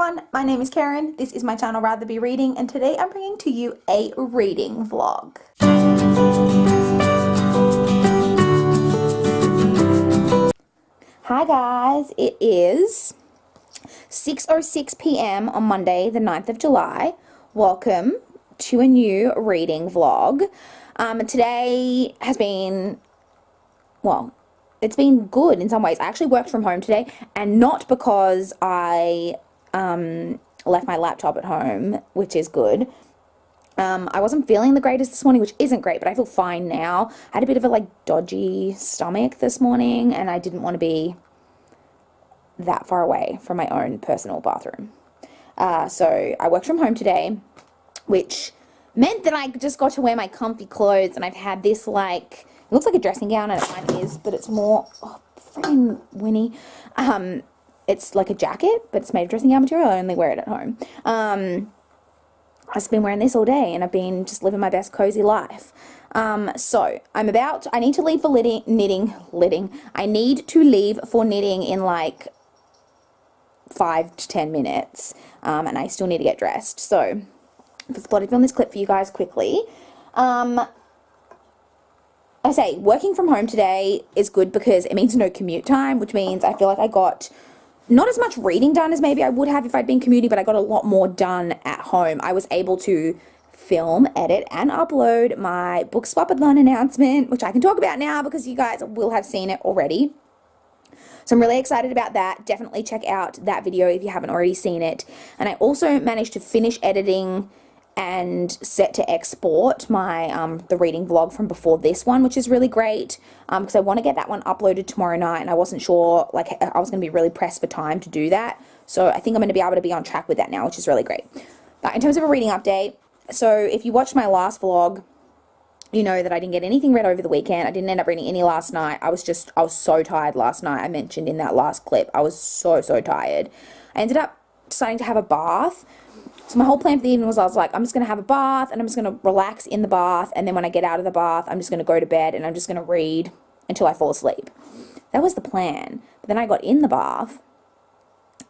everyone, my name is Karen, this is my channel RatherBeReading, and today I'm bringing to you a reading vlog. Hi guys, it is 6:06 p.m. on Monday the 9th of July. Welcome to a new reading vlog. Today has been, well, it's been good in some ways. I actually worked from home today, and not because I left my laptop at home, which is good. I wasn't feeling the greatest this morning, which isn't great, but I feel fine now. I had a bit of a dodgy stomach this morning, and I didn't want to be that far away from my own personal bathroom. So I worked from home today, which meant that I just got to wear my comfy clothes, and I've had this it looks like a dressing gown, and it kind of is, but it's more, freaking Winnie. It's like a jacket, but it's made of dressing gown material. I only wear it at home. I've just been wearing this all day, and I've been just living my best cozy life. So I need to leave for knitting. I need to leave for knitting in 5 to 10 minutes, and I still need to get dressed. So I've spotted film this clip for you guys quickly. I say working from home today is good because it means no commute time, which means I feel like I got not as much reading done as maybe I would have if I'd been commuting, but I got a lot more done at home. I was able to film, edit, and upload my book swap and learn announcement, which I can talk about now because you guys will have seen it already. So I'm really excited about that. Definitely check out that video if you haven't already seen it. And I also managed to finish editing and set to export my the reading vlog from before this one, which is really great because I want to get that one uploaded tomorrow night, and I wasn't sure, I was going to be really pressed for time to do that. So I think I'm going to be able to be on track with that now, which is really great. But in terms of a reading update, so if you watched my last vlog, you know that I didn't get anything read over the weekend. I didn't end up reading any last night. I was so tired last night. I mentioned in that last clip, I was so tired. I ended up deciding to have a bath. So my whole plan for the evening was I'm just going to have a bath, and I'm just going to relax in the bath, and then when I get out of the bath, I'm just going to go to bed, and I'm just going to read until I fall asleep. That was the plan. But then I got in the bath,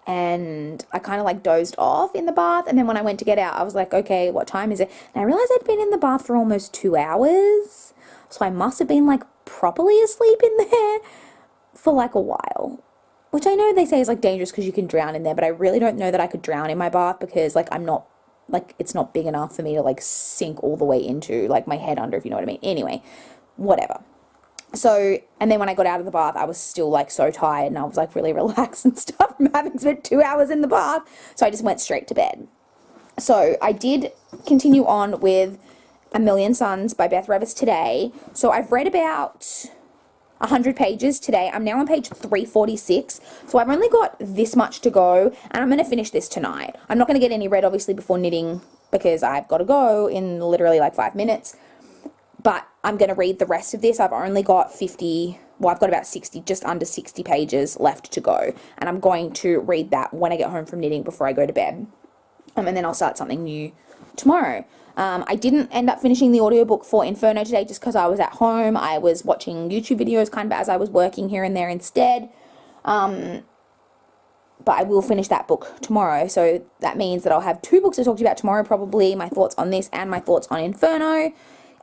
and I kind of dozed off in the bath, and then when I went to get out, I was like, okay, what time is it? And I realized I'd been in the bath for almost 2 hours, so I must have been properly asleep in there for a while. Which I know they say is dangerous because you can drown in there, but I really don't know that I could drown in my bath because I'm not, it's not big enough for me to sink all the way into my head under, if you know what I mean. Anyway, whatever. So, and then when I got out of the bath, I was still so tired, and I was really relaxed and stuff from having spent 2 hours in the bath. So I just went straight to bed. So I did continue on with A Million Suns by Beth Revis today. So I've read about 100 pages today. I'm now on page 346, so I've only got this much to go, and I'm going to finish this tonight. I'm not going to get any read, obviously, before knitting because I've got to go in literally 5 minutes, but I'm going to read the rest of this. I've only got I've got about 60, just under 60 pages left to go, and I'm going to read that when I get home from knitting before I go to bed, and then I'll start something new tomorrow. I didn't end up finishing the audiobook for Inferno today just because I was at home. I was watching YouTube videos kind of as I was working here and there instead. But I will finish that book tomorrow. So that means that I'll have 2 books to talk to you about tomorrow, probably my thoughts on this and my thoughts on Inferno.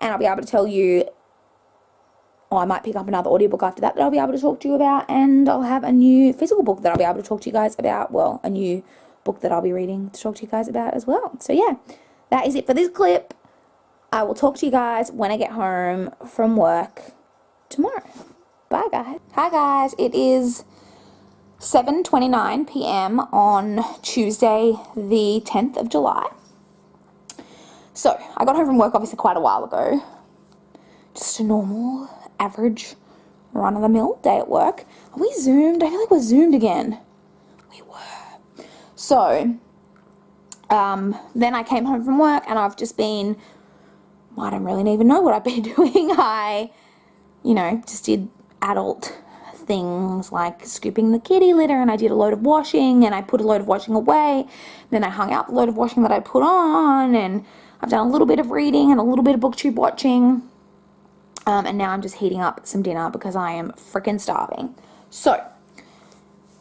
And I'll be able to tell you, I might pick up another audiobook after that I'll be able to talk to you about. And I'll have a new physical book that I'll be able to talk to you guys about. Well, a new book that I'll be reading to talk to you guys about as well. So yeah. That is it for this clip. I will talk to you guys when I get home from work tomorrow. Bye, guys. Hi, guys. It is 7:29 p.m. on Tuesday, the 10th of July. So, I got home from work, obviously, quite a while ago. Just a normal, average, run-of-the-mill day at work. Are we Zoomed? I feel like we're Zoomed again. We were. So then I came home from work, and I've just been, I don't really even know what I've been doing. I, just did adult things like scooping the kitty litter, and I did a load of washing, and I put a load of washing away. Then I hung out the load of washing that I put on, and I've done a little bit of reading and a little bit of booktube watching. And now I'm just heating up some dinner because I am freaking starving. So,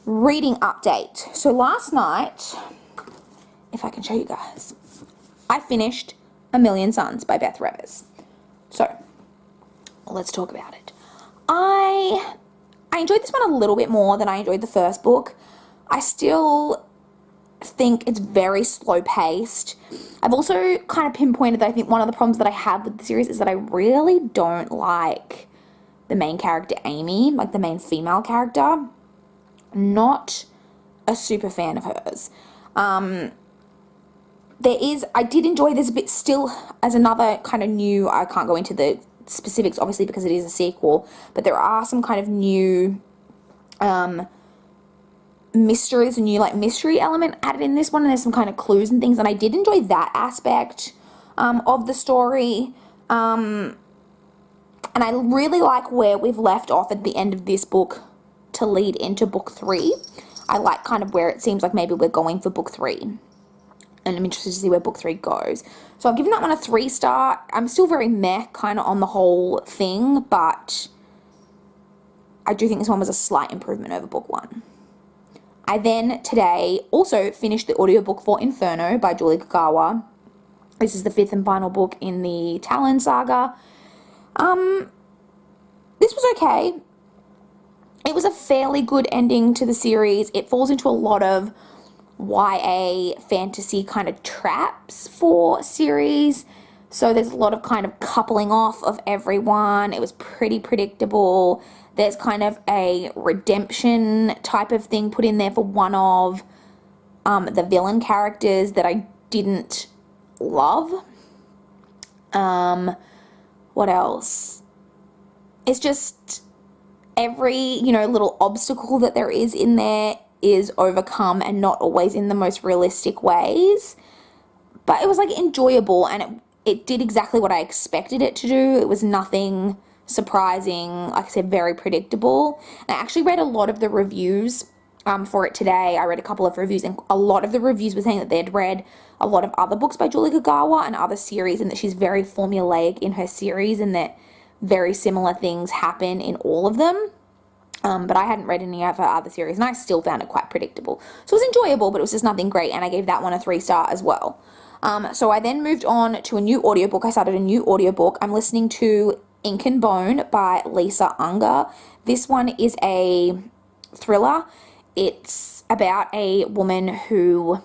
reading update. So last night if I can show you guys. I finished A Million Suns by Beth Revers. So, let's talk about it. I enjoyed this one a little bit more than I enjoyed the first book. I still think it's very slow paced. I've also kind of pinpointed that I think one of the problems that I have with the series is that I really don't like the main character Amy, like the main female character. Not a super fan of hers. I did enjoy this a bit still as another kind of new, I can't go into the specifics obviously because it is a sequel, but there are some kind of new mysteries, a new like mystery element added in this one, and there's some kind of clues and things, and I did enjoy that aspect of the story. And I really like where we've left off at the end of this book to lead into book 3. I like kind of where it seems like maybe we're going for book 3. And I'm interested to see where book 3 goes. So I've given that one a 3-star. I'm still very meh kind of on the whole thing, but I do think this one was a slight improvement over book 1. I then today also finished the audiobook for Inferno by Julie Kagawa. This is the 5th and final book in the Talon saga. This was okay. It was a fairly good ending to the series. It falls into a lot of YA fantasy kind of traps for series. So there's a lot of kind of coupling off of everyone. It was pretty predictable. There's kind of a redemption type of thing put in there for one of the villain characters that I didn't love. What else? It's just every, little obstacle that there is in there is overcome and not always in the most realistic ways. But it was like enjoyable, and it did exactly what I expected it to do. It was nothing surprising, like I said, very predictable. And I actually read a lot of the reviews for it today. I read a couple of reviews, and a lot of the reviews were saying that they'd read a lot of other books by Julie Kagawa and other series, and that she's very formulaic in her series, and that very similar things happen in all of them. But I hadn't read any of her other series, and I still found it quite predictable. So it was enjoyable, but it was just nothing great, and I gave that one a 3-star as well. So I then moved on to a new audiobook. I started a new audiobook. I'm listening to Ink and Bone by Lisa Unger. This one is a thriller. It's about a woman who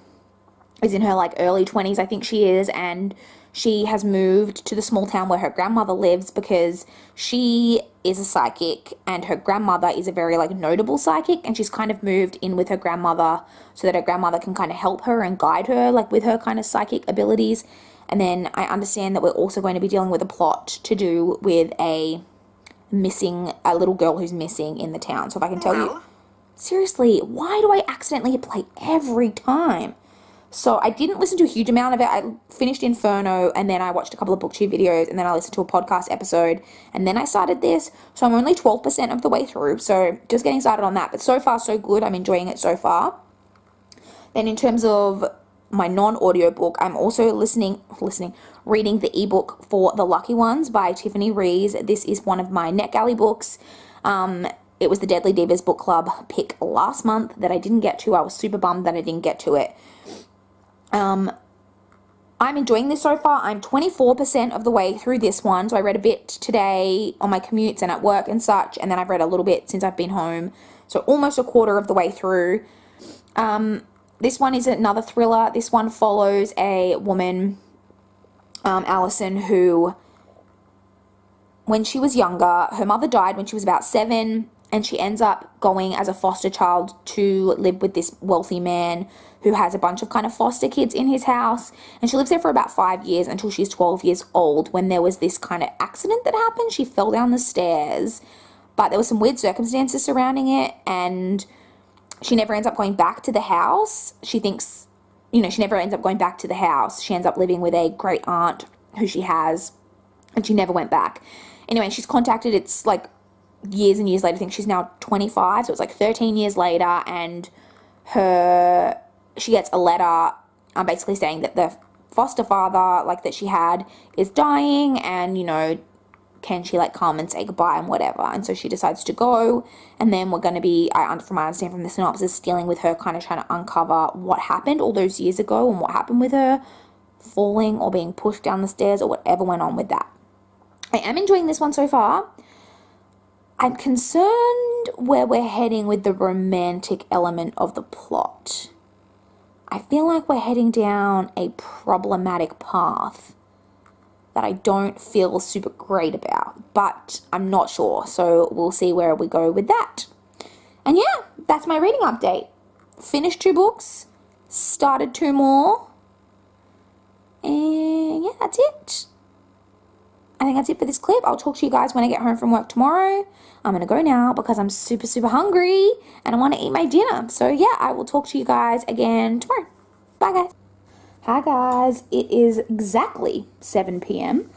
is in her early 20s, I think she is, and she has moved to the small town where her grandmother lives because she is a psychic and her grandmother is a very notable psychic, and she's kind of moved in with her grandmother so that her grandmother can kind of help her and guide her with her kind of psychic abilities. And then I understand that we're also going to be dealing with a plot to do with a little girl who's missing in the town. So if I can tell you, seriously, why do I accidentally hit play every time? So I didn't listen to a huge amount of it. I finished Inferno, and then I watched a couple of BookTube videos, and then I listened to a podcast episode, and then I started this. So I'm only 12% of the way through, so just getting started on that. But so far, so good. I'm enjoying it so far. Then in terms of my non-audiobook, I'm also reading the ebook for The Lucky Ones by Tiffany Rees. This is one of my NetGalley books. It was the Deadly Divas book club pick last month that I didn't get to. I was super bummed that I didn't get to it. I'm enjoying this so far. I'm 24% of the way through this one. So I read a bit today on my commutes and at work and such, and then I've read a little bit since I've been home. So almost a quarter of the way through. This one is another thriller. This one follows a woman, Allison, who, when she was younger, her mother died when she was about 7, and she ends up going as a foster child to live with this wealthy man who has a bunch of kind of foster kids in his house. And she lives there for about 5 years until she's 12 years old, when there was this kind of accident that happened. She fell down the stairs, but there were some weird circumstances surrounding it, and she never ends up going back to the house. She thinks, she never ends up going back to the house. She ends up living with a great aunt who she has, and she never went back. Anyway, she's contacted, it's years and years later. I think she's now 25, so it's 13 years later, and she gets a letter basically saying that the foster father that she had is dying, and can she like come and say goodbye and whatever. And so she decides to go, and then we're going to be, from what I understand from the synopsis, dealing with her kind of trying to uncover what happened all those years ago and what happened with her falling or being pushed down the stairs or whatever went on with that. I am enjoying this one so far. I'm concerned where we're heading with the romantic element of the plot. I feel like we're heading down a problematic path that I don't feel super great about, but I'm not sure, so we'll see where we go with that. And yeah, that's my reading update. Finished 2 books, started 2 more, and yeah, that's it. I think that's it for this clip. I'll talk to you guys when I get home from work tomorrow. I'm going to go now because I'm super, super hungry and I want to eat my dinner. So yeah, I will talk to you guys again tomorrow. Bye, guys. Hi, guys. It is exactly 7 p.m.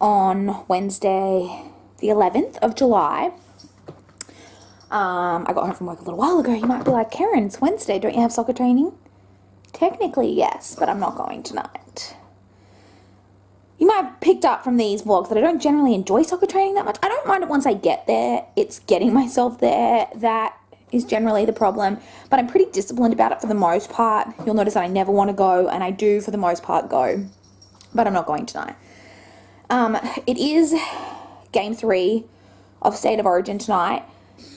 on Wednesday, the 11th of July. I got home from work a little while ago. You might be like, Karen, it's Wednesday. Don't you have soccer training? Technically, yes, but I'm not going tonight. You might have picked up from these vlogs that I don't generally enjoy soccer training that much. I don't mind it once I get there. It's getting myself there that is generally the problem. But I'm pretty disciplined about it for the most part. You'll notice that I never want to go, and I do for the most part go. But I'm not going tonight. It is Game 3 of State of Origin tonight.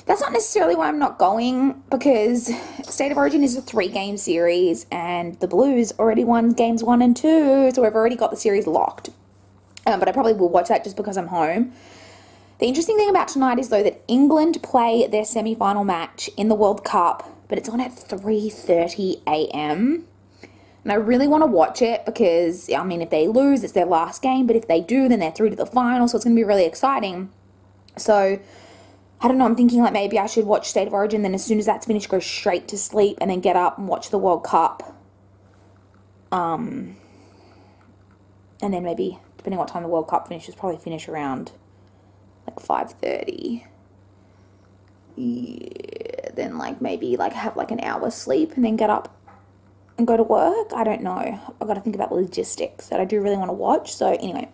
That's not necessarily why I'm not going, because State of Origin is a 3-game series and the Blues already won games 1 and 2, so I've already got the series locked. But I probably will watch that just because I'm home. The interesting thing about tonight is, though, that England play their semi-final match in the World Cup, but it's on at 3:30 a.m. And I really want to watch it because, I mean, if they lose, it's their last game, but if they do, then they're through to the final, so it's going to be really exciting. So I don't know, I'm thinking like maybe I should watch State of Origin, then as soon as that's finished, go straight to sleep and then get up and watch the World Cup. And then maybe, depending on what time the World Cup finishes, probably finish around like 5:30. Yeah, then like maybe like have like an hour sleep and then get up and go to work. I don't know. I've got to think about the logistics that I do really want to watch. So anyway.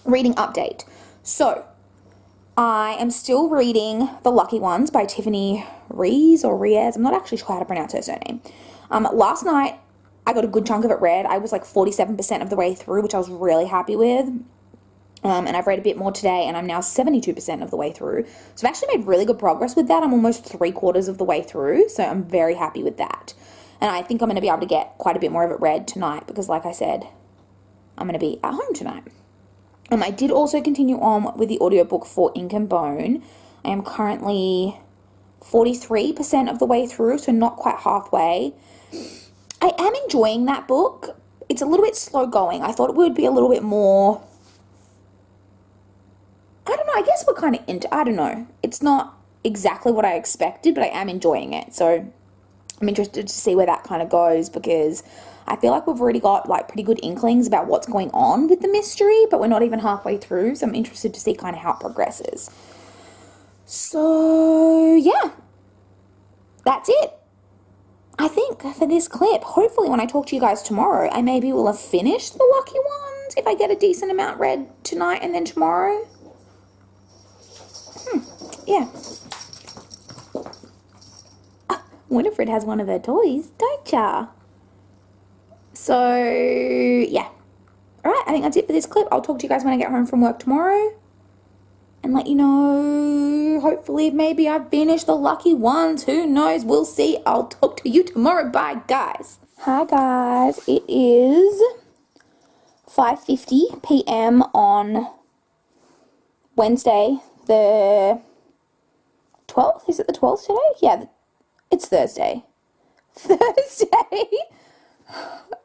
Reading update. So I am still reading The Lucky Ones by Tiffany Rees or Riez. I'm not actually sure how to pronounce her surname. Last night, I got a good chunk of it read. I was like 47% of the way through, which I was really happy with. And I've read a bit more today, and I'm now 72% of the way through. So I've actually made really good progress with that. I'm almost 3/4 of the way through, so I'm very happy with that. And I think I'm going to be able to get quite a bit more of it read tonight because, like I said, I'm going to be at home tonight. I did also continue on with the audiobook for Ink and Bone. I am currently 43% of the way through, so not quite halfway. I am enjoying that book. It's a little bit slow going. I thought it would be a little bit more, I don't know, I guess we're kind of into, I don't know. It's not exactly what I expected, but I am enjoying it. So I'm interested to see where that kind of goes because I feel like we've already got like pretty good inklings about what's going on with the mystery, but we're not even halfway through, so I'm interested to see kind of how it progresses. So yeah, that's it. I think for this clip, hopefully when I talk to you guys tomorrow, I maybe will have finished The Lucky Ones if I get a decent amount read tonight and then tomorrow. Yeah. Winifred has one of her toys, don't ya? So, yeah. Alright, I think that's it for this clip. I'll talk to you guys when I get home from work tomorrow. And let you know, hopefully, maybe I've finished The Lucky Ones. Who knows? We'll see. I'll talk to you tomorrow. Bye, guys. Hi, guys. It is 5:50 p.m. on Wednesday, the 12th? Is it the 12th today? Yeah, it's Thursday. Thursday,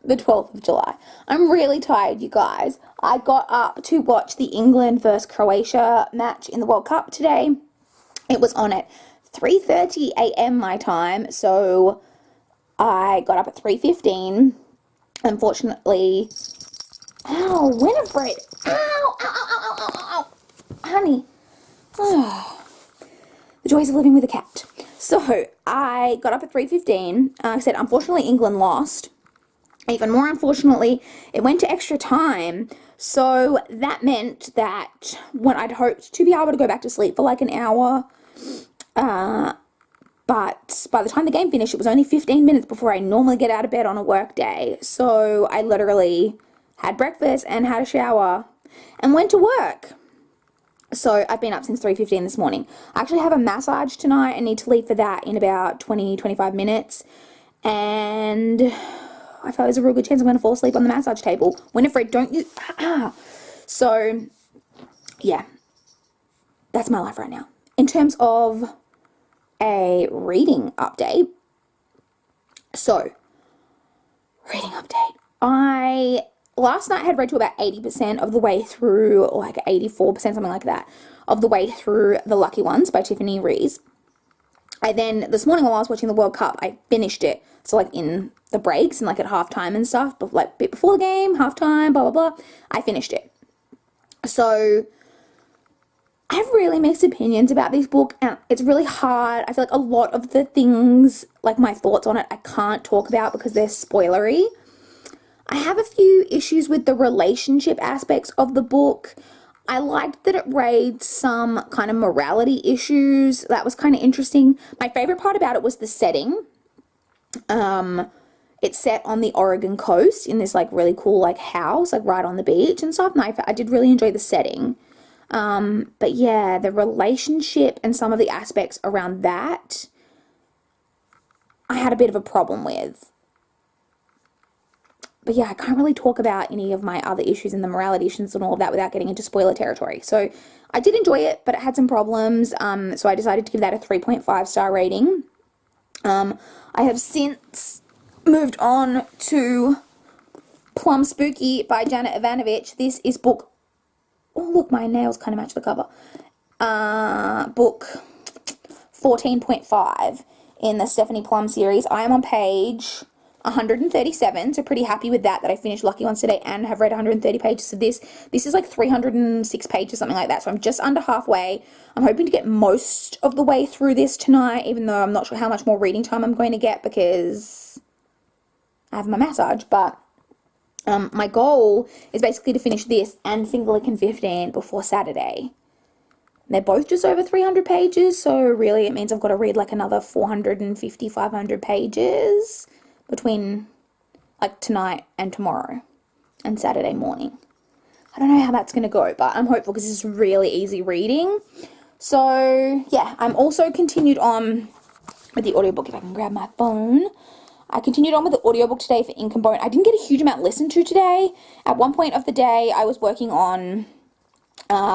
the 12th of July. I'm really tired, you guys. I got up to watch the England versus Croatia match in the World Cup today. It was on at 3:30 a.m. my time, so I got up at 3:15. Unfortunately, ow, Winifred, ow, honey. The joys of living with a cat. So I got up at 3:15. I said, unfortunately, England lost. Even more unfortunately, it went to extra time. So that meant that when I'd hoped to be able to go back to sleep for like an hour, but by the time the game finished, it was only 15 minutes before I normally get out of bed on a work day. So I literally had breakfast and had a shower and went to work. So I've been up since 3:15 this morning. I actually have a massage tonight. I need to leave for that in about 20-25 minutes. And I feel there's a real good chance I'm going to fall asleep on the massage table. Winifred, don't you... So, yeah. That's my life right now. In terms of a reading update. So, reading update. I last night had read to about 80% of the way through, or like 84%, something like that, of the way through The Lucky Ones by Tiffany Rees. I then, this morning while I was watching the World Cup, I finished it. So like in the breaks and like at halftime and stuff, but like a bit before the game, halftime, blah, blah, blah, I finished it. So I have really mixed opinions about this book, and it's really hard. I feel like a lot of the things, like my thoughts on it, I can't talk about because they're spoilery. I have a few issues with the relationship aspects of the book. I liked that it raised some kind of morality issues. That was kind of interesting. My favorite part about it was the setting. It's set on the Oregon coast in this like really cool like house, like right on the beach and stuff. And I did really enjoy the setting. But yeah, the relationship and some of the aspects around that, I had a bit of a problem with. But yeah, I can't really talk about any of my other issues and the morality issues and all of that without getting into spoiler territory. So I did enjoy it, but it had some problems. So I decided to give that a 3.5 star rating. I have since moved on to Plum Spooky by Janet Ivanovich. This is book... Oh, look, my nails kind of match the cover. Book 14.5 in the Stephanie Plum series. I am on page 137, so pretty happy with that I finished Lucky Ones today and have read 130 pages of this. This is like 306 pages, something like that, so I'm just under halfway. I'm hoping to get most of the way through this tonight, even though I'm not sure how much more reading time I'm going to get because I have my massage, but my goal is basically to finish this and Finger Lickin' 15 before Saturday. They're both just over 300 pages, so really it means I've got to read like another 450, 500 pages between like tonight and tomorrow and Saturday morning. I don't know how that's going to go, but I'm hopeful because this is really easy reading. So yeah, I'm also continued on with the audiobook, if I can grab my phone. I continued on with the audiobook today for Ink and Bone. I didn't get a huge amount listened to today. At one point of the day, I was working on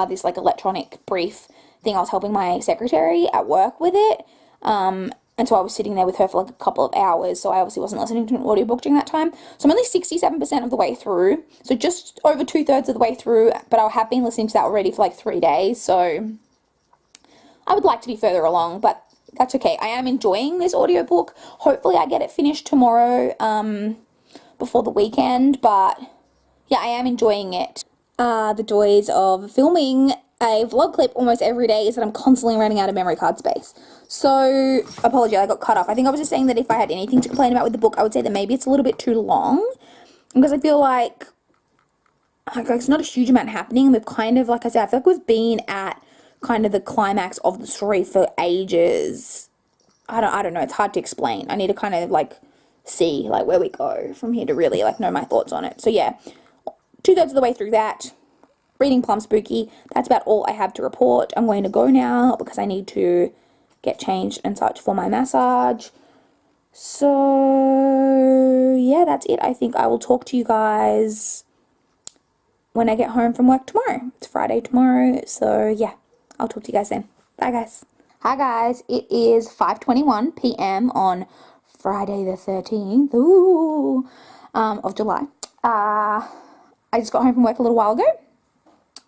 this like electronic brief thing. I was helping my secretary at work with it. And so I was sitting there with her for like a couple of hours, so I obviously wasn't listening to an audiobook during that time. So I'm only 67% of the way through, so just over 2/3 of the way through, but I have been listening to that already for like 3 days, so I would like to be further along, but that's okay. I am enjoying this audiobook. Hopefully I get it finished tomorrow, before the weekend, but yeah, I am enjoying it. The joys of filming a vlog clip almost every day is that I'm constantly running out of memory card space. So, apology, I got cut off. I think I was just saying that if I had anything to complain about with the book, I would say that maybe it's a little bit too long. Because I feel like it's not a huge amount happening. We've kind of, like I said, I feel like we've been at kind of the climax of the story for ages. I don't know. It's hard to explain. I need to kind of, like, see, like, where we go from here to really, like, know my thoughts on it. So, yeah, 2/3 of the way through that. Reading Plum Spooky. That's about all I have to report. I'm going to go now because I need to get changed and such for my massage. So, yeah, that's it. I think I will talk to you guys when I get home from work tomorrow. It's Friday tomorrow, so yeah, I'll talk to you guys then. Bye, guys. Hi, guys. It is 5:21 p.m. on Friday the 13th of July. I just got home from work a little while ago.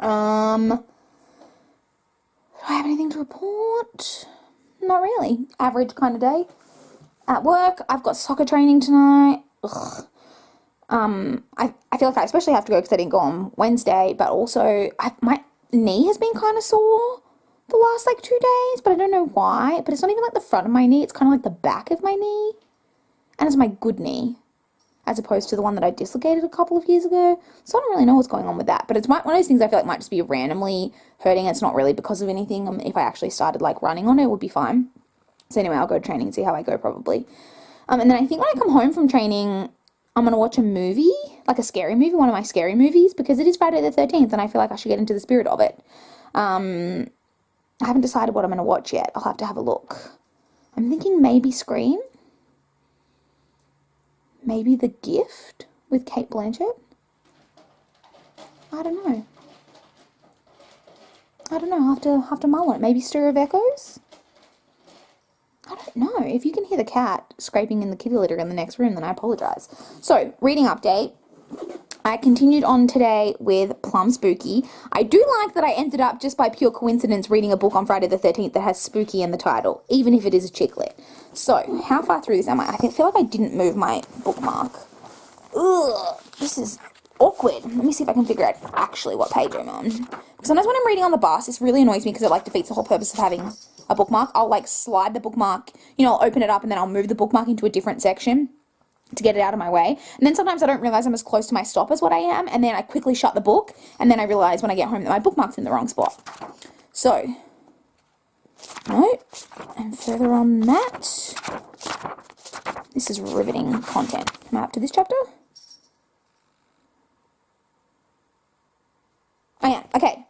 Do I have anything to report? Not really. Average kind of day. At work, I've got soccer training tonight. Ugh. I feel like I especially have to go because I didn't go on Wednesday, but also my knee has been kind of sore the last like 2 days, but I don't know why. But it's not even like the front of my knee, it's kind of like the back of my knee. And it's my good knee. as opposed to the one that I dislocated a couple of years ago. So I don't really know what's going on with that. But it's one of those things I feel like might just be randomly hurting. It's not really because of anything. If I actually started like running on it, it would be fine. So anyway, I'll go to training and see how I go probably. And then I think when I come home from training, I'm going to watch a movie, like a scary movie, one of my scary movies, because it is Friday the 13th and I feel like I should get into the spirit of it. I haven't decided what I'm going to watch yet. I'll have to have a look. I'm thinking maybe Scream. Maybe The Gift with Kate Blanchett. I don't know. I'll have to mull on it. Maybe Stir of Echoes? I don't know. If you can hear the cat scraping in the kitty litter in the next room, then I apologise. So, reading update. I continued on today with Plum Spooky. I do like that I ended up, just by pure coincidence, reading a book on Friday the 13th that has spooky in the title, even if it is a chick lit. So, how far through this am I? I feel like I didn't move my bookmark. Ugh, this is awkward. Let me see if I can figure out actually what page I'm on. Because sometimes when I'm reading on the bus, this really annoys me because it like defeats the whole purpose of having a bookmark. I'll like slide the bookmark, I'll open it up and then I'll move the bookmark into a different section to get it out of my way. And then sometimes I don't realize I'm as close to my stop as what I am, and then I quickly shut the book, and then I realize when I get home that my bookmark's in the wrong spot. So, no, and further on that, this is riveting content. Am I up to this chapter? I am. Okay.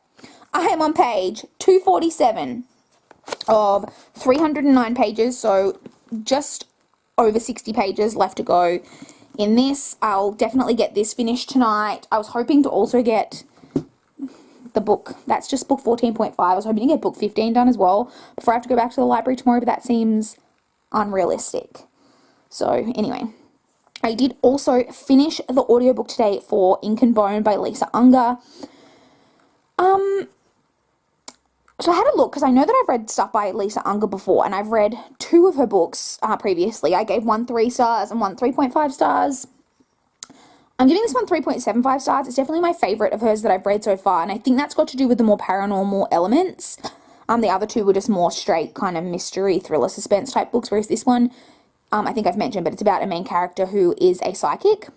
I am on page 247 of 309 pages, so just over 60 pages left to go in this. I'll definitely get this finished tonight. I was hoping to also get the book, that's just book 14.5. I was hoping to get book 15 done as well before I have to go back to the library tomorrow, but that seems unrealistic. So anyway, I did also finish the audiobook today for Ink and Bone by Lisa Unger. So I had a look, because I know that I've read stuff by Lisa Unger before, and I've read 2 of her books previously. I gave one 3 stars and one 3.5 stars. I'm giving this one 3.75 stars. It's definitely my favourite of hers that I've read so far, and I think that's got to do with the more paranormal elements. The other 2 were just more straight kind of mystery, thriller, suspense type books, whereas this one, I think I've mentioned, but it's about a main character who is a psychic.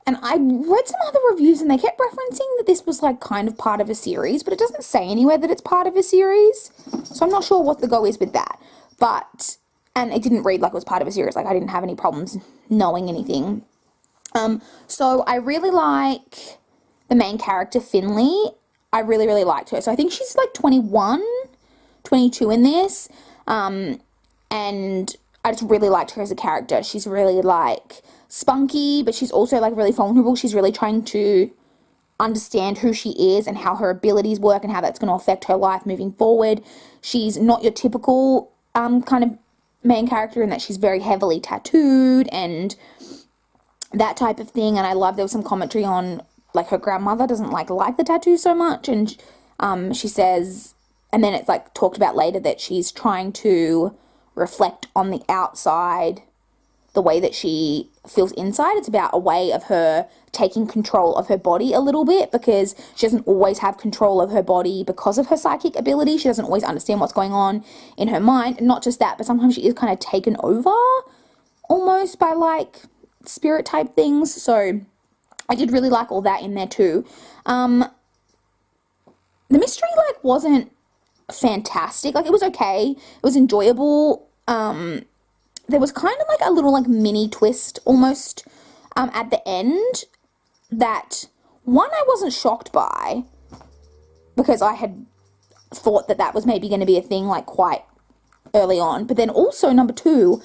And I read some other reviews and they kept referencing that this was like kind of part of a series, but it doesn't say anywhere that it's part of a series. So I'm not sure what the go is with that. And it didn't read like it was part of a series. Like I didn't have any problems knowing anything. So I really like the main character, Finley. I really, really liked her. So I think she's like 21, 22 in this. And I just really liked her as a character. She's really like spunky, but she's also like really vulnerable. She's really trying to understand who she is and how her abilities work and how that's going to affect her life moving forward. She's not your typical kind of main character in that she's very heavily tattooed and that type of thing. And I love there was some commentary on like her grandmother doesn't like the tattoo so much, and she says, and then it's like talked about later that she's trying to reflect on the outside the way that she feels inside. It's about a way of her taking control of her body a little bit, because she doesn't always have control of her body because of her psychic ability. She doesn't always understand what's going on in her mind. And not just that, but sometimes she is kind of taken over almost by like spirit type things. So I did really like all that in there too. The mystery like wasn't fantastic. Like it was okay. It was enjoyable. There was kind of like a little like mini twist almost at the end that one I wasn't shocked by, because I had thought that that was maybe going to be a thing like quite early on. But then also number 2,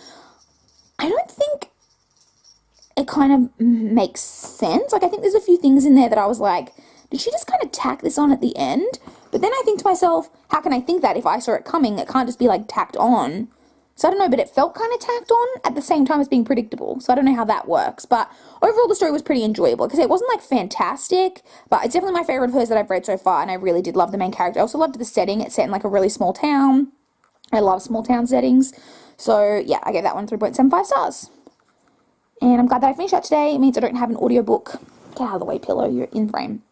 I don't think it kind of makes sense. Like I think there's a few things in there that I was like, did she just kind of tack this on at the end? But then I think to myself, how can I think that if I saw it coming? It can't just be like tacked on. So I don't know, but it felt kind of tacked on at the same time as being predictable. So I don't know how that works. But overall, the story was pretty enjoyable, because it wasn't like fantastic, but it's definitely my favorite of hers that I've read so far. And I really did love the main character. I also loved the setting. It's set in like a really small town. I love small town settings. So yeah, I gave that one 3.75 stars. And I'm glad that I finished that today. It means I don't have an audiobook. Get out of the way, pillow. You're in frame.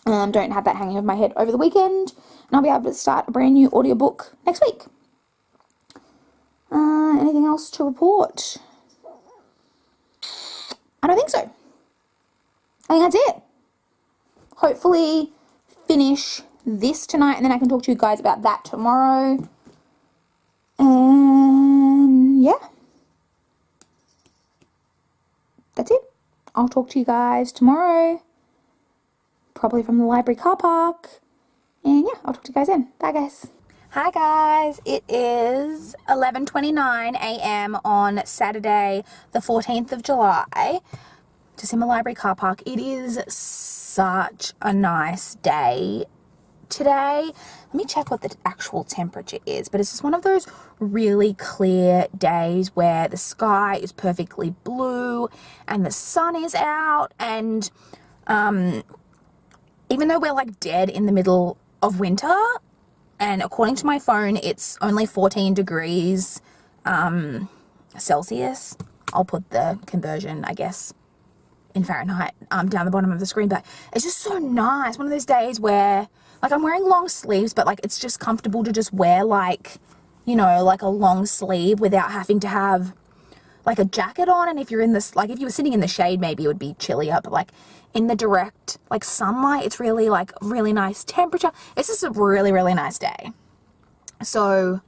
Don't have that hanging over my head over the weekend. And I'll be able to start a brand new audiobook next week. Anything else to report? don't think so. I think that's it. Hopefully finish this tonight, and then I can talk to you guys about that tomorrow. And yeah, that's it. I'll talk to you guys tomorrow, probably from the library car park. And yeah, I'll talk to you guys then. Bye, guys. Hi guys, it is 11:29 a.m. on Saturday the 14th of July, just in the library car park. It is such a nice day today. Let me check what the actual temperature is, but it's just one of those really clear days where the sky is perfectly blue and the sun is out, and even though we're like dead in the middle of winter, and according to my phone it's only 14 degrees Celsius. I'll put the conversion, I guess, in Fahrenheit down the bottom of the screen, but it's just so nice. One of those days where like I'm wearing long sleeves, but like it's just comfortable to just wear like, you know, like a long sleeve without having to have like a jacket on. And if you're in this, like if you were sitting in the shade, maybe it would be chillier, but like in the direct like sunlight, it's really like really nice temperature. It's just a really, really nice day. So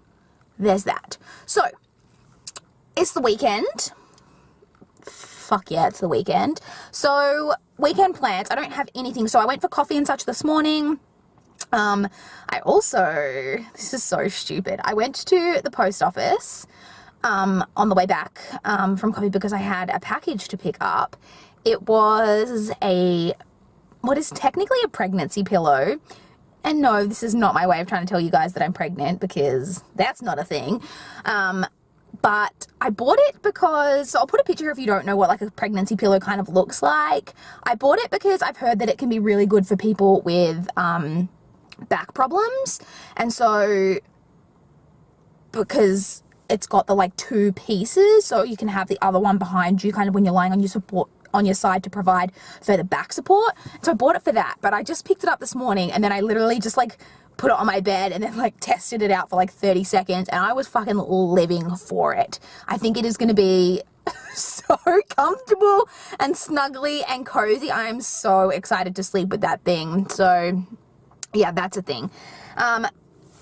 there's that. So it's the weekend. Fuck yeah, it's the weekend. So weekend plans, I don't have anything. So I went for coffee and such this morning. I also, this is so stupid, I went to the post office on the way back from coffee because I had a package to pick up. It was what is technically a pregnancy pillow. And no, this is not my way of trying to tell you guys that I'm pregnant, because that's not a thing. But I bought it because, so I'll put a picture if you don't know what like a pregnancy pillow kind of looks like. I bought it because I've heard that it can be really good for people with back problems. And so, because it's got the like two pieces, so you can have the other one behind you kind of when you're lying on your side to provide further back support. So I bought it for that, but I just picked it up this morning and then I literally just like put it on my bed and then like tested it out for like 30 seconds and I was fucking living for it. I think it is going to be so comfortable and snuggly and cozy. I am so excited to sleep with that thing. So yeah, that's a thing.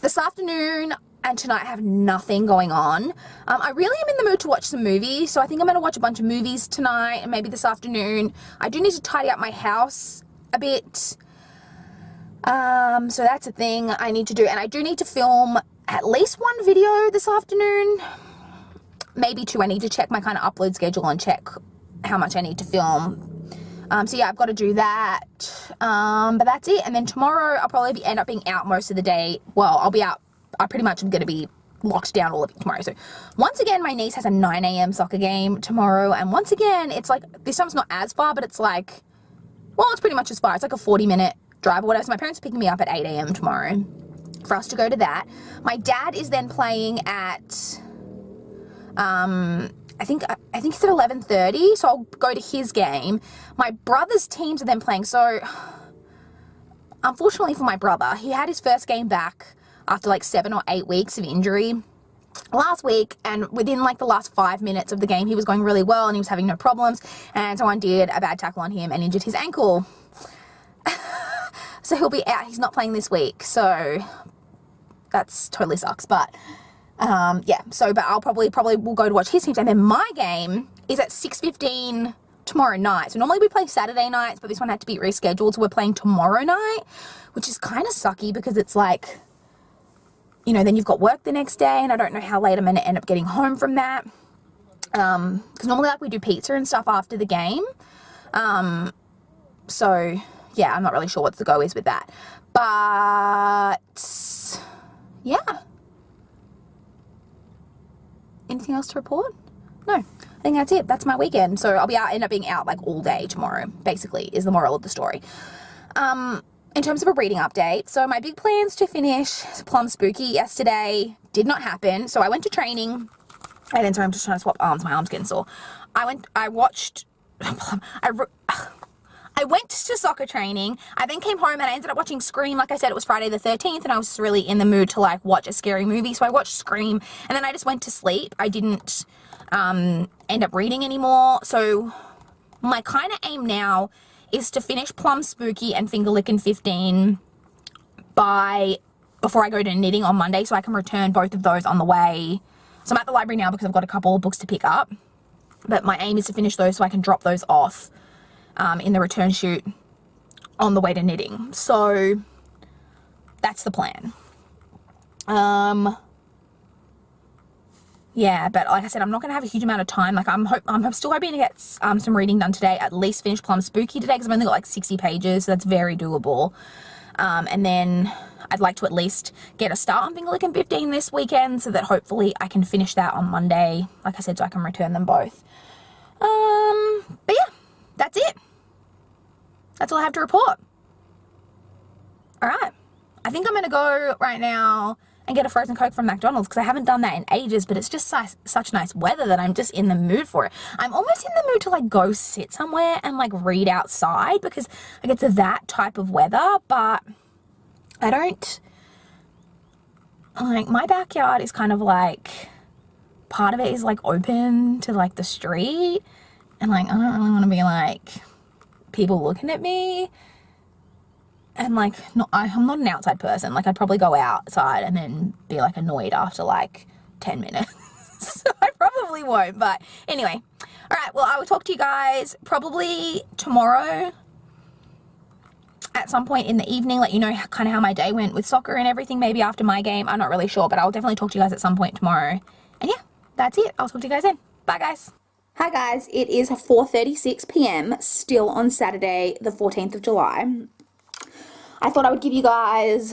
This afternoon and tonight I have nothing going on. I really am in the mood to watch some movies, so I think I'm going to watch a bunch of movies tonight and maybe this afternoon. I do need to tidy up my house a bit. So that's a thing I need to do, and I do need to film at least one video this afternoon, maybe two. I need to check my kind of upload schedule and check how much I need to film. So yeah, I've got to do that. But that's it. And then tomorrow I'll probably end up being out most of the day. Well, I'll be out. I pretty much am going to be locked down all of it tomorrow. So once again, my niece has a 9 a.m. soccer game tomorrow. And once again, it's like, this time it's not as far, but it's like, well, it's pretty much as far. It's like a 40-minute drive or whatever. So my parents are picking me up at 8 a.m. tomorrow for us to go to that. My dad is then playing at, I think it's at 11:30. So I'll go to his game. My brother's teams are then playing. So unfortunately for my brother, he had his first game back after like 7 or 8 weeks of injury last week, and within like the last 5 minutes of the game he was going really well and he was having no problems, and someone did a bad tackle on him and injured his ankle. So he'll be out. He's not playing this week, so that's totally sucks. But yeah, so but I'll probably will go to watch his teams, and then my game is at 6:15 tomorrow night. So normally we play Saturday nights, but this one had to be rescheduled, so we're playing tomorrow night, which is kind of sucky because it's like, you know, then you've got work the next day, and I don't know how late I'm going to end up getting home from that. Because normally like we do pizza and stuff after the game. So yeah, I'm not really sure what the go is with that. But yeah. Anything else to report? No, I think that's it. That's my weekend. So I'll end up being out like all day tomorrow, basically, is the moral of the story. In terms of a reading update, so my big plans to finish Plum Spooky yesterday did not happen. So I went to training, and then, sorry, I'm just trying to swap arms. My arm's getting sore. I went to soccer training. I then came home and I ended up watching Scream. Like I said, it was Friday the 13th and I was really in the mood to like watch a scary movie. So I watched Scream and then I just went to sleep. I didn't end up reading anymore. So my kind of aim now is to finish Plum Spooky and Finger Lickin' 15 before I go to knitting on Monday, so I can return both of those on the way. So I'm at the library now because I've got a couple of books to pick up, but my aim is to finish those so I can drop those off in the return chute on the way to knitting. So that's the plan. Yeah, but like I said, I'm not going to have a huge amount of time. Like I'm still hoping to get some reading done today, at least finish Plum Spooky today, because I've only got like 60 pages, so that's very doable. And then I'd like to at least get a start on Finger Lickin' 15 this weekend, so that hopefully I can finish that on Monday, like I said, so I can return them both. But yeah, that's it. That's all I have to report. All right. I think I'm going to go right now and get a frozen Coke from McDonald's, because I haven't done that in ages, but it's just such nice weather that I'm just in the mood for it. I'm almost in the mood to like go sit somewhere and like read outside, because like it's that type of weather, but I don't, like, my backyard is kind of like, part of it is like open to like the street, and like I don't really want to be like people looking at me. And like, I'm not an outside person. Like, I'd probably go outside and then be like annoyed after like 10 minutes. So I probably won't. But anyway, all right. Well, I will talk to you guys probably tomorrow at some point in the evening. Let you know kind of how my day went with soccer and everything. Maybe after my game. I'm not really sure, but I'll definitely talk to you guys at some point tomorrow. And yeah, that's it. I'll talk to you guys then. Bye, guys. Hi, guys. It is 4:36 p.m. still on Saturday, the 14th of July. I thought I would give you guys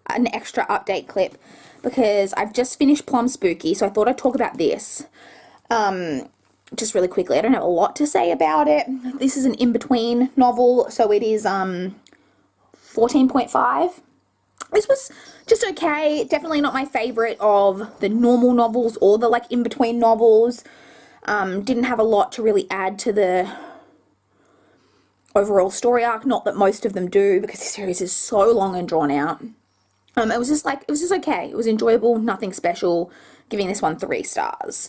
an extra update clip because I've just finished Plum Spooky, so I thought I'd talk about this just really quickly. I don't have a lot to say about it. This is an in-between novel, so it is 14.5. This was just okay. Definitely not my favorite of the normal novels or the like in-between novels. Didn't have a lot to really add to the overall story arc, not that most of them do, because the series is so long and drawn out. It was just okay. It was enjoyable, nothing special. Giving this one 3 stars.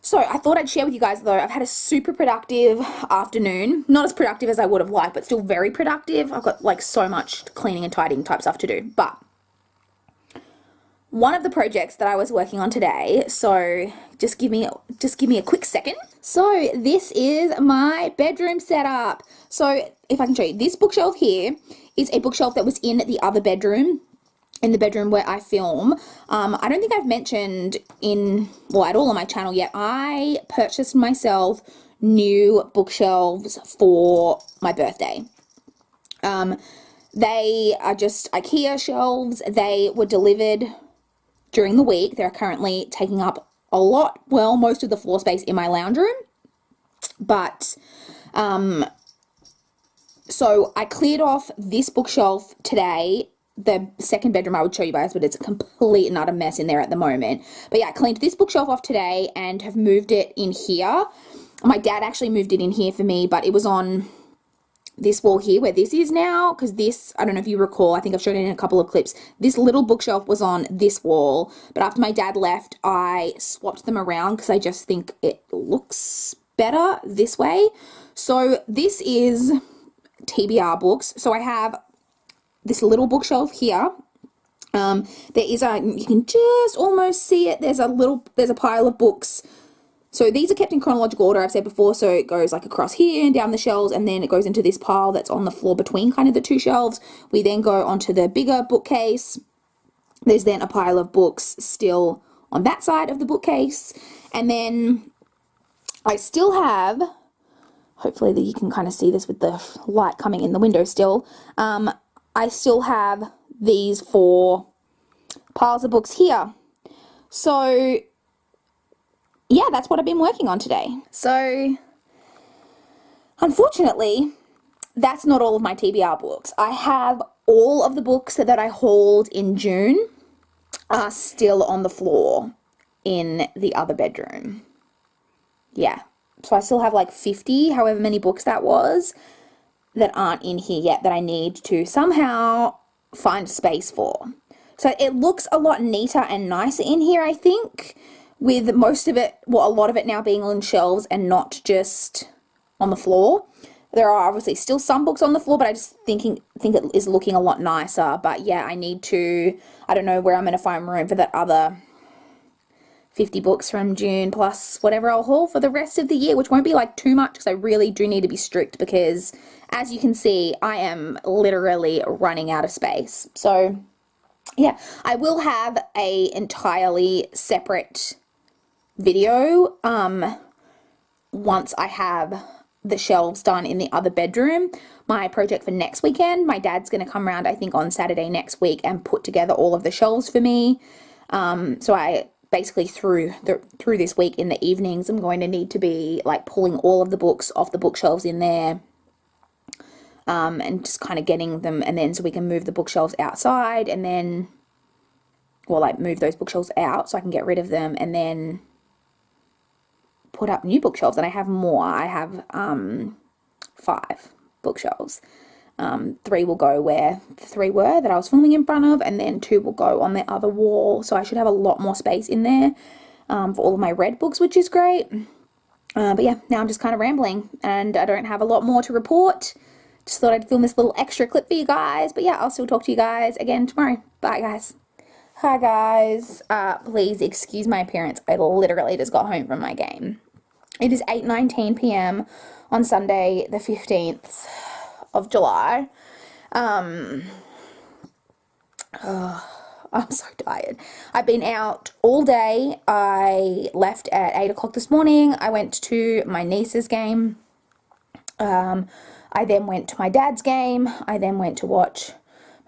So I thought I'd share with you guys, though, I've had a super productive afternoon. Not as productive as I would have liked, but still very productive. I've got like so much cleaning and tidying type stuff to do. But one of the projects that I was working on today, so just give me a quick second. So this is my bedroom setup. So if I can show you, this bookshelf here is a bookshelf that was in the other bedroom, in the bedroom where I film. I don't think I've mentioned at all on my channel yet, I purchased myself new bookshelves for my birthday. They are just IKEA shelves. They were delivered during the week. They're currently taking up most of the floor space in my lounge room. But, so I cleared off this bookshelf today. The second bedroom I would show you guys, but it's a complete and utter mess in there at the moment. But yeah, I cleaned this bookshelf off today and have moved it in here. My dad actually moved it in here for me, but it was on this wall here where this is now, because this, I don't know if you recall, I think I've shown it in a couple of clips, this little bookshelf was on this wall, but after my dad left, I swapped them around because I just think it looks better this way. So this is TBR books. So I have this little bookshelf here. There is you can just almost see it, there's a pile of books. So these are kept in chronological order, I've said before, so it goes like across here and down the shelves, and then it goes into this pile that's on the floor between kind of the 2 shelves. We then go onto the bigger bookcase. There's then a pile of books still on that side of the bookcase. And then I still have, hopefully that you can kind of see this with the light coming in the window still, I still have these 4 piles of books here. So yeah, that's what I've been working on today. So, unfortunately, that's not all of my TBR books. I have all of the books that I hauled in June are still on the floor in the other bedroom. Yeah, so I still have like 50, however many books that was, that aren't in here yet that I need to somehow find space for. So it looks a lot neater and nicer in here, I think, with most of it, well, a lot of it now being on shelves and not just on the floor. There are obviously still some books on the floor, but I just think it is looking a lot nicer. But yeah, I need to, I don't know where I'm going to find room for that other 50 books from June plus whatever I'll haul for the rest of the year, which won't be like too much because I really do need to be strict because as you can see, I am literally running out of space. So yeah, I will have a entirely separate video once I have the shelves done in the other bedroom. My project for next weekend, my dad's going to come around I think on Saturday next week and put together all of the shelves for me. So I basically through this week in the evenings I'm going to need to be like pulling all of the books off the bookshelves in there. And just kind of getting them, and then so we can move the bookshelves outside and then, well, like move those bookshelves out so I can get rid of them and then put up new bookshelves. And I have more. I have 5 bookshelves. 3 will go where the 3 were that I was filming in front of, and then 2 will go on the other wall. So I should have a lot more space in there for all of my red books, which is great. But yeah, now I'm just kind of rambling and I don't have a lot more to report. Just thought I'd film this little extra clip for you guys. But yeah, I'll still talk to you guys again tomorrow. Bye, guys. Hi, guys. Please excuse my appearance. I literally just got home from my game. It is 8:19 p.m. on Sunday, the 15th of July. I'm so tired. I've been out all day. I left at 8 o'clock this morning. I went to my niece's game. I then went to my dad's game. I then went to watch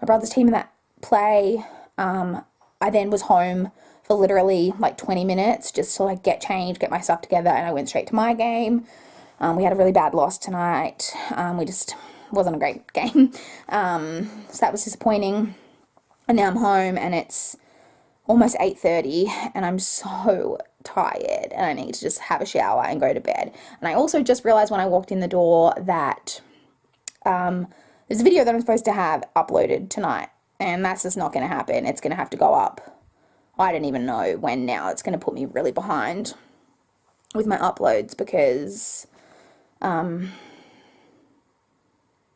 my brother's team in that play. I then was home for literally like 20 minutes just to like get changed, get my stuff together, and I went straight to my game. We had a really bad loss tonight. We just wasn't a great game. So that was disappointing. And now I'm home and it's almost 8:30 and I'm so tired and I need to just have a shower and go to bed. And I also just realized when I walked in the door that there's a video that I'm supposed to have uploaded tonight, and that's just not going to happen. It's going to have to go up. I don't even know when now. It's going to put me really behind with my uploads because I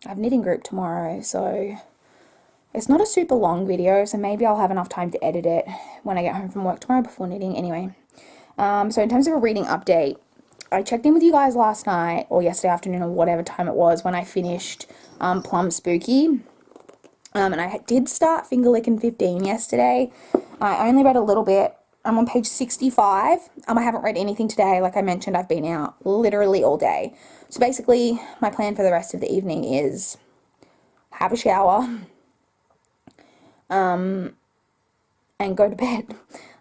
have knitting group tomorrow, so it's not a super long video, so maybe I'll have enough time to edit it when I get home from work tomorrow before knitting. Anyway, so in terms of a reading update, I checked in with you guys last night or yesterday afternoon or whatever time it was when I finished Plum Spooky. And I did start Finger Lickin' 15 yesterday. I only read a little bit. I'm on page 65. I haven't read anything today. Like I mentioned, I've been out literally all day. So basically, my plan for the rest of the evening is have a shower and go to bed.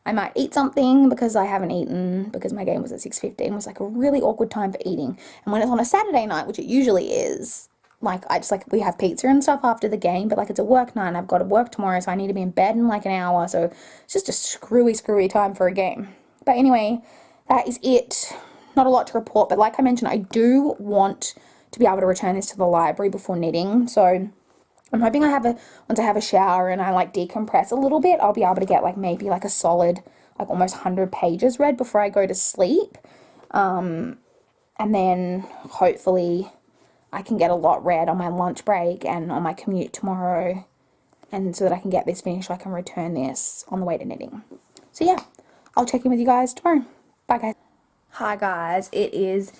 I might eat something because I haven't eaten because my game was at 6:15. It was like a really awkward time for eating. And when it's on a Saturday night, which it usually is, like we have pizza and stuff after the game, but like it's a work night and I've got to work tomorrow, so I need to be in bed in like an hour. So it's just a screwy time for a game. But anyway, that is it. Not a lot to report, but like I mentioned, I do want to be able to return this to the library before knitting. So I'm hoping once I have a shower and I like decompress a little bit, I'll be able to get like maybe like a solid like almost 100 pages read before I go to sleep. And then hopefully I can get a lot read on my lunch break and on my commute tomorrow, and so that I can get this finished so I can return this on the way to knitting. So yeah, I'll check in with you guys tomorrow. Bye, guys. Hi, guys. It is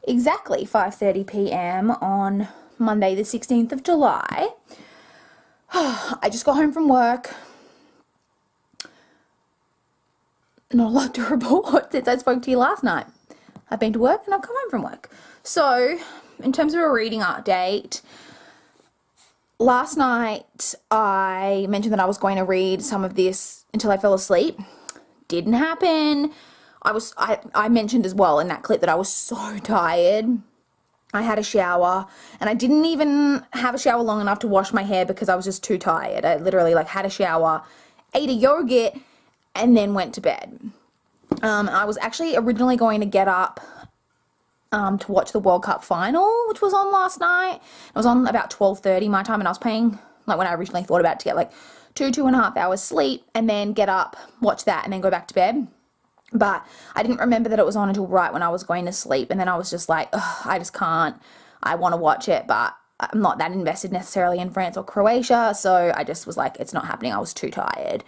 exactly 5:30 p.m. on Monday the 16th of July. I just got home from work. Not a lot to report since I spoke to you last night. I've been to work and I've come home from work. So, in terms of a reading update, last night I mentioned that I was going to read some of this until I fell asleep. Didn't happen. I mentioned as well in that clip that I was so tired. I had a shower and I didn't even have a shower long enough to wash my hair because I was just too tired. I literally like had a shower, ate a yogurt, and then went to bed. I was actually originally going to get up to watch the World Cup final, which was on last night. It was on about 12:30 my time, and I was paying, like when I originally thought about it, to get like 2.5 hours sleep and then get up, watch that, and then go back to bed. But I didn't remember that it was on until right when I was going to sleep, and then I was just like, ugh, I just can't. I want to watch it, but I'm not that invested necessarily in France or Croatia, so I just was like, it's not happening. I was too tired.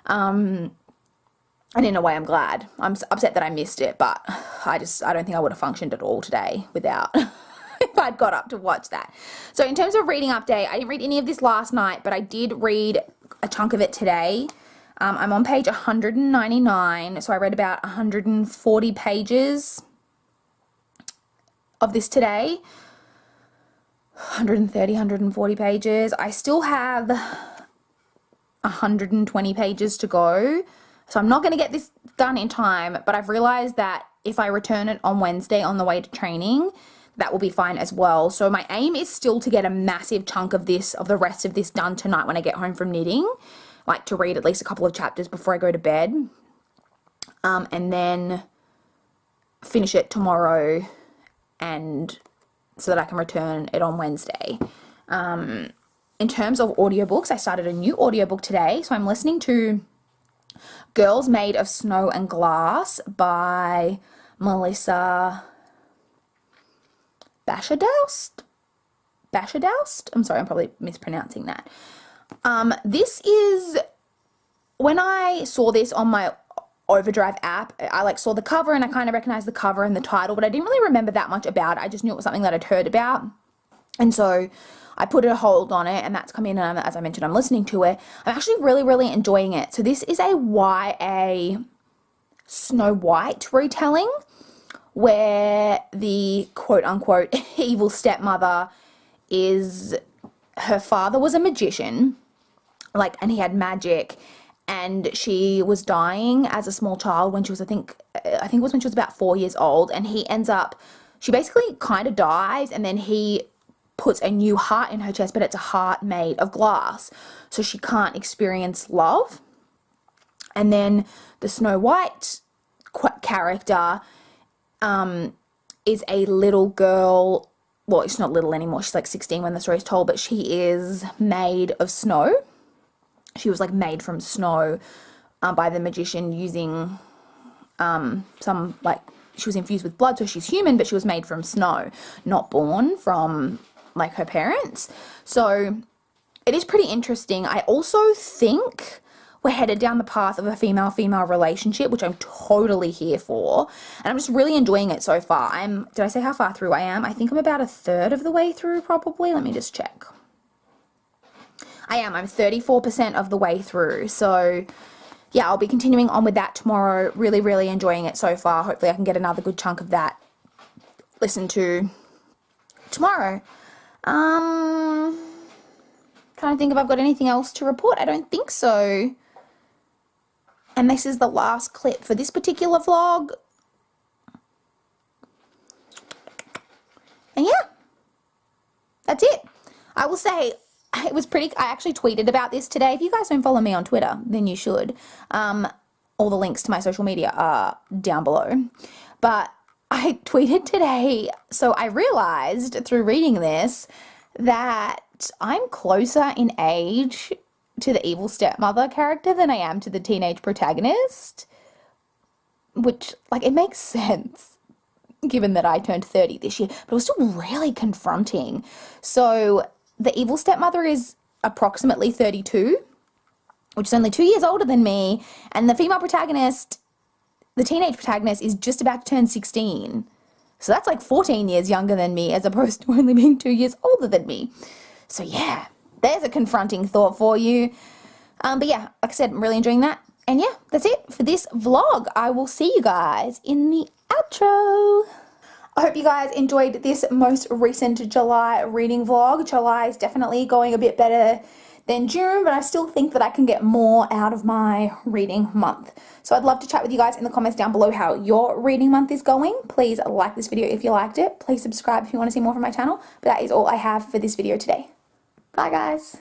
And in a way, I'm glad. I'm upset that I missed it, but I don't think I would have functioned at all today without if I'd got up to watch that. So in terms of reading update, I didn't read any of this last night, but I did read a chunk of it today. I'm on page 199, so I read about 140 pages of this today. 130, 140 pages. I still have 120 pages to go. So I'm not going to get this done in time, but I've realized that if I return it on Wednesday on the way to training, that will be fine as well. So my aim is still to get a massive chunk of the rest of this done tonight when I get home from knitting, like to read at least a couple of chapters before I go to bed, and then finish it tomorrow, and so that I can return it on Wednesday. In terms of audiobooks, I started a new audiobook today, so I'm listening to Girls Made of Snow and Glass by Melissa Bashardoust? I'm sorry, I'm probably mispronouncing that. This is, when I saw this on my Overdrive app, I saw the cover and I kind of recognized the cover and the title, but I didn't really remember that much about it. I just knew it was something that I'd heard about. And so I put a hold on it, and that's come in, and as I mentioned, I'm listening to it. I'm actually really, really enjoying it. So this is a YA Snow White retelling where the quote-unquote evil stepmother her father was a magician, and he had magic, and she was dying as a small child when she was, I think it was when she was about 4 years old, and she basically kind of dies, and then he puts a new heart in her chest, but it's a heart made of glass, so she can't experience love. And then the Snow White character is a little girl. Well, she's not little anymore, she's 16 when the story's told, but she is made of snow. She was made from snow by the magician using she was infused with blood, so she's human, but she was made from snow, not born from her parents. So it is pretty interesting. I also think we're headed down the path of a female-female relationship, which I'm totally here for, and I'm just really enjoying it so far. Did I say how far through I am? I think I'm about a third of the way through, probably. Let me just check. I'm 34% of the way through, so yeah, I'll be continuing on with that tomorrow. Really, really enjoying it so far. Hopefully I can get another good chunk of that listened to tomorrow. Trying to think if I've got anything else to report. I don't think so. And this is the last clip for this particular vlog. And yeah, that's it. I will say it was I actually tweeted about this today. If you guys don't follow me on Twitter, then you should. All the links to my social media are down below. But I tweeted today, so I realized through reading this that I'm closer in age to the evil stepmother character than I am to the teenage protagonist, which, it makes sense given that I turned 30 this year, but it was still really confronting. So the evil stepmother is approximately 32, which is only 2 years older than me, and the female protagonist, the teenage protagonist, is just about to turn 16. So that's 14 years younger than me, as opposed to only being 2 years older than me. So yeah, there's a confronting thought for you. But yeah, like I said, I'm really enjoying that. And yeah, that's it for this vlog. I will see you guys in the outro. I hope you guys enjoyed this most recent July reading vlog. July is definitely going a bit better than June, but I still think that I can get more out of my reading month. So I'd love to chat with you guys in the comments down below how your reading month is going. Please like this video if you liked it. Please subscribe if you want to see more from my channel. But that is all I have for this video today. Bye guys.